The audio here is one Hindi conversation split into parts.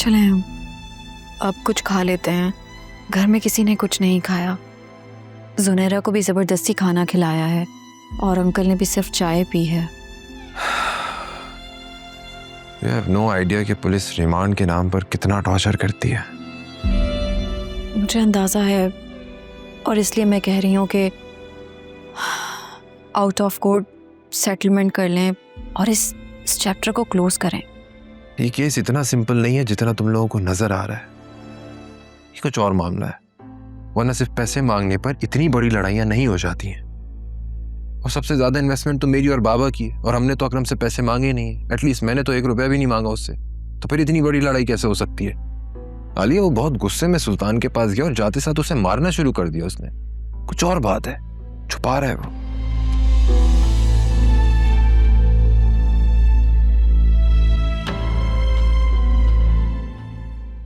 चलें अब कुछ खा लेते हैं। घर में किसी ने कुछ नहीं खाया। जुनैरा को भी ज़बरदस्ती खाना खिलाया है और अंकल ने भी सिर्फ चाय पी है। You have no idea कि पुलिस रिमांड के नाम पर कितना टॉर्चर करती है। मुझे अंदाज़ा है और इसलिए मैं कह रही हूँ कि आउट ऑफ कोर्ट सेटलमेंट कर लें और इस चैप्टर को क्लोज करें। ये केस इतना सिंपल नहीं है जितना तुम लोगों को नजर आ रहा है। ये कुछ और मामला है, वरना सिर्फ पैसे मांगने पर इतनी बड़ी लड़ाइयां नहीं हो जाती हैं। और सबसे ज्यादा इन्वेस्टमेंट तो मेरी और बाबा की है, और हमने तो अकरम से पैसे मांगे नहीं। एटलीस्ट मैंने तो 1 रुपया भी नहीं मांगा उससे, तो फिर इतनी बड़ी लड़ाई कैसे हो सकती है? आलिया वो बहुत गुस्से में सुल्तान के पास गया और जाते साथ उसे मारना शुरू कर दिया उसने। कुछ और बात है, छुपा रहा है वो।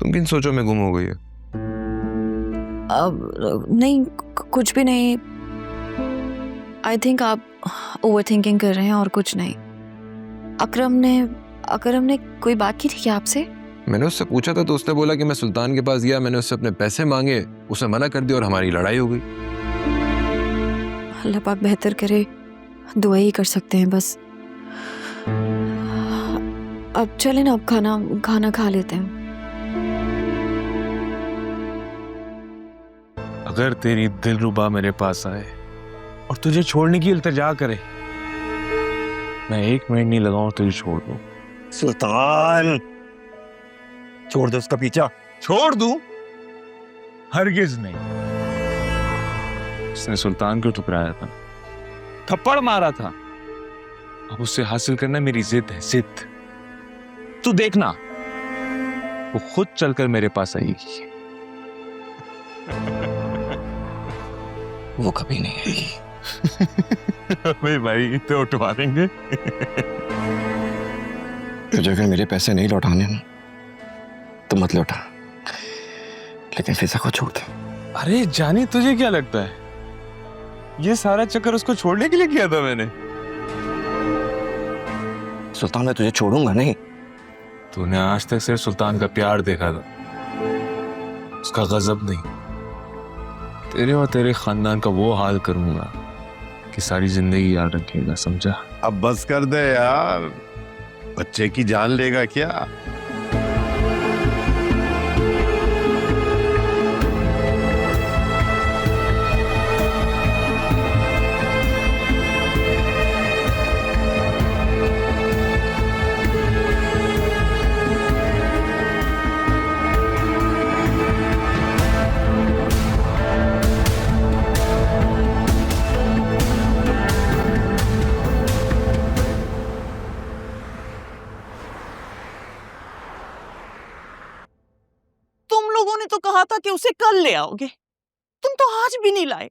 तुम किन सोचों में गुम हो गई है? अब नहीं, कुछ भी नहीं। आई थिंक आप ओवर थिंकिंग कर रहे हैं और कुछ नहीं। अकरम ने कोई बात की थी क्या आपसे? मैंने उससे पूछा था तो उसने बोला कि मैं सुल्तान के पास गया, मैंने उससे अपने पैसे मांगे, उसने मना कर दिया और हमारी लड़ाई हो गई। अल्लाह पाक बेहतर करे, दुआ ही कर सकते हैं बस। अब चलें ना, अब खाना खा लेते हैं। अगर तेरी दिलरुबा मेरे पास आए और तुझे छोड़ने की इल्तिजा करे, मैं 1 मिनट नहीं लगाऊं तुझे छोड़ दूं। सुल्तान, छोड़ दो उसका पीछा। छोड़ दूं? हरगिज नहीं। उसने सुल्तान को ठुकराया था, थप्पड़ मारा था। अब उससे हासिल करना मेरी जिद है, जिद। तू देखना, वो खुद चलकर मेरे पास आएगी। वो कभी नहीं आएगी। अबे भाई, तो उठवा देंगे। तुझे अगर मेरे पैसे नहीं लौटाने ना तो मत लौटा, लेकिन फिजा को छोड़ दे। अरे जानी, तुझे क्या लगता है ये सारा चक्कर उसको छोड़ने के लिए किया था मैंने? सुल्तान, मैं तुझे छोड़ूंगा नहीं। तूने आज तक सिर्फ सुल्तान का प्यार देखा था, उसका गजब नहीं। तेरे और तेरे खानदान का वो हाल करूंगा कि सारी जिंदगी याद रखेगा, समझा? अब बस कर दे यार, बच्चे की जान लेगा क्या? तो कहा था कि उसे कल ले आओगे, तुम तो आज भी नहीं लाए।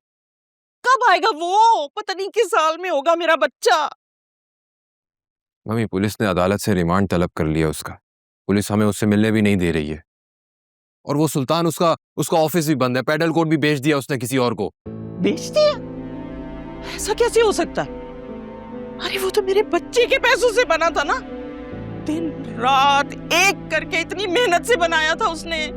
कब आएगा वो? पता नहीं किस साल में होगा मेरा बच्चा। मम्मी, पुलिस ने अदालत से रिमांड तलब कर लिया उसका। पुलिस हमें उससे मिलने भी नहीं दे रही है। और वो सुल्तान, उसका ऑफिस भी बंद है, पेडल कोड भी बेच दिया उसने किसी और को। बेच दिया? ऐसा कैसे हो सकता है? अरे वो तो मेरे बच्चे के पैसों से बना था ना। दिन रात एक करके इतनी मेहनत से बनाया था उसने।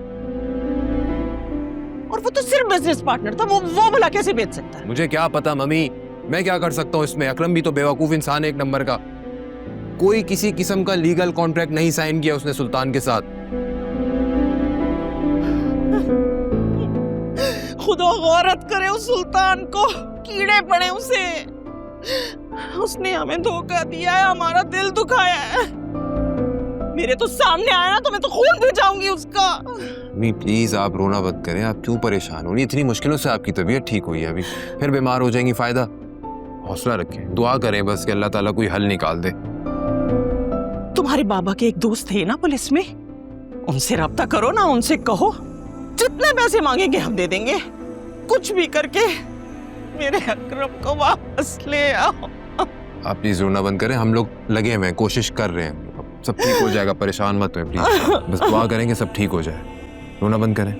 और वो तो सिर्फ बिजनेस पार्टनर था, वो भला कैसे बेच सकता है? मुझे क्या पता मम्मी, मैं क्या कर सकता हूँ इसमें? अकरम भी तो बेवकूफ इंसान है 1 नंबर का। कोई किसी किस्म का लीगल कॉन्ट्रैक्ट नहीं साइन किया उसने सुल्तान के साथ। खुदा गौरत करे उस सुल्तान को, कीड़े पड़े उसे। उसने हमें धोखा दिया है, हमारा दिल दुखाया है। मेरे तो सामने आया तो मैं तो खून भी जाऊंगी उसका। मम्मी प्लीज, आप रोना बंद करें। आप क्यों परेशान हो रही? इतनी मुश्किलों से आपकी तबीयत ठीक हुई है, अभी फिर बीमार हो जाएंगी। फायदा? हौसला रखें, दुआ करें बस कि अल्लाह ताला कोई हल निकाल दे। तुम्हारे बाबा के एक दोस्त थे ना पुलिस में, उनसे रब्ता करो ना, उनसे कहो जितने पैसे मांगेंगे हम दे देंगे। कुछ भी करके मेरे अकरम को वापस ले आओ। आप प्लीज रोना बंद करें, हम लोग लगे हुए हैं, कोशिश कर रहे हैं, सब ठीक हो जाएगा। परेशान मत हो प्लीज, बस दुआ करेंगे सब ठीक हो जाए। रोना बंद करें।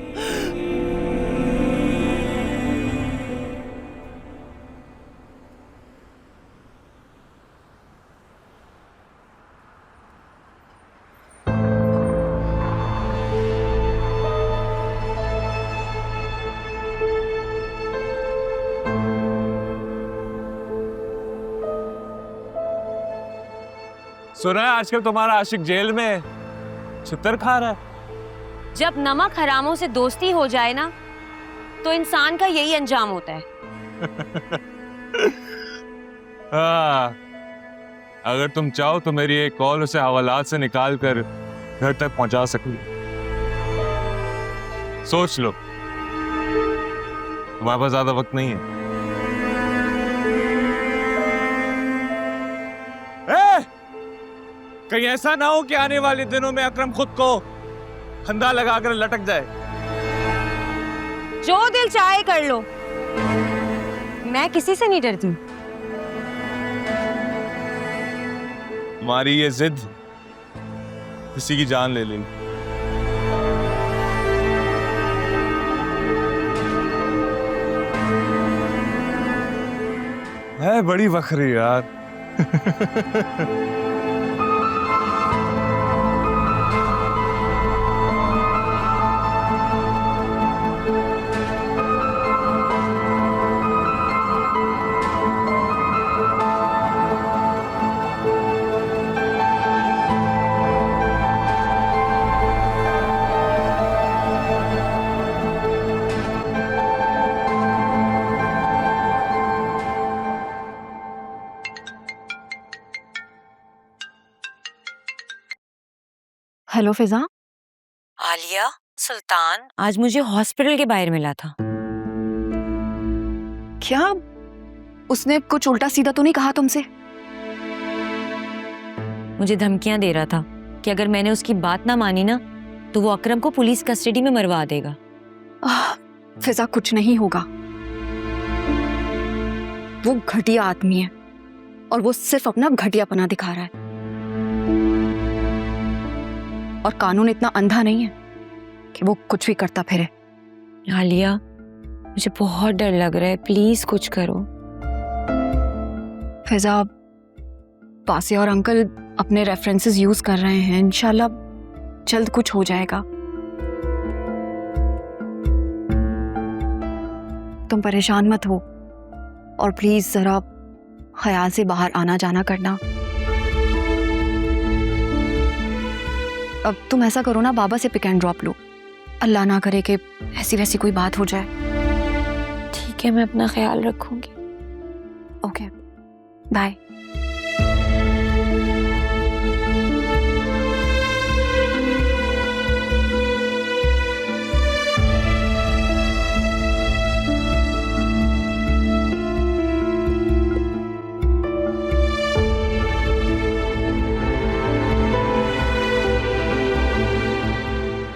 सुना है आजकल तुम्हारा आशिक जेल में है, छितर खा रहा है। जब नमक हरामों से दोस्ती हो जाए ना, तो इंसान का यही अंजाम होता है। हाँ, अगर तुम चाहो तो मेरी एक कॉल उसे हवालात से निकाल कर घर तक पहुंचा सकूं। सोच लो, तुम्हारे पास ज्यादा वक्त नहीं है। कहीं ऐसा ना हो कि आने वाले दिनों में अकरम खुद को फंदा लगाकर लटक जाए। जो दिल चाहे कर लो, मैं किसी से नहीं डरती। तुम्हारी ये जिद किसी की जान ले लेगी। है बड़ी बखरी यार। हेलो फिजा। आलिया, सुल्तान आज मुझे हॉस्पिटल के बाहर मिला था। क्या उसने कुछ उल्टा सीधा तो नहीं कहा तुमसे? मुझे धमकियां दे रहा था कि अगर मैंने उसकी बात ना मानी ना, तो वो अकरम को पुलिस कस्टडी में मरवा देगा। फिजा, कुछ नहीं होगा। वो घटिया आदमी है और वो सिर्फ अपना घटियापना दिखा रहा है, और कानून इतना अंधा नहीं है कि वो कुछ भी करता फिरे। आलिया, मुझे बहुत डर लग रहा है, प्लीज कुछ करो। फिजा, पासे और अंकल अपने रेफरेंसेस यूज कर रहे हैं, इंशाल्लाह जल्द कुछ हो जाएगा। तुम परेशान मत हो, और प्लीज जरा ख्याल से बाहर आना जाना करना। अब तुम ऐसा करो ना, बाबा से पिक एंड ड्रॉप लो। अल्लाह ना करे कि ऐसी वैसी कोई बात हो जाए। ठीक है, मैं अपना ख्याल रखूंगी। Okay, bye.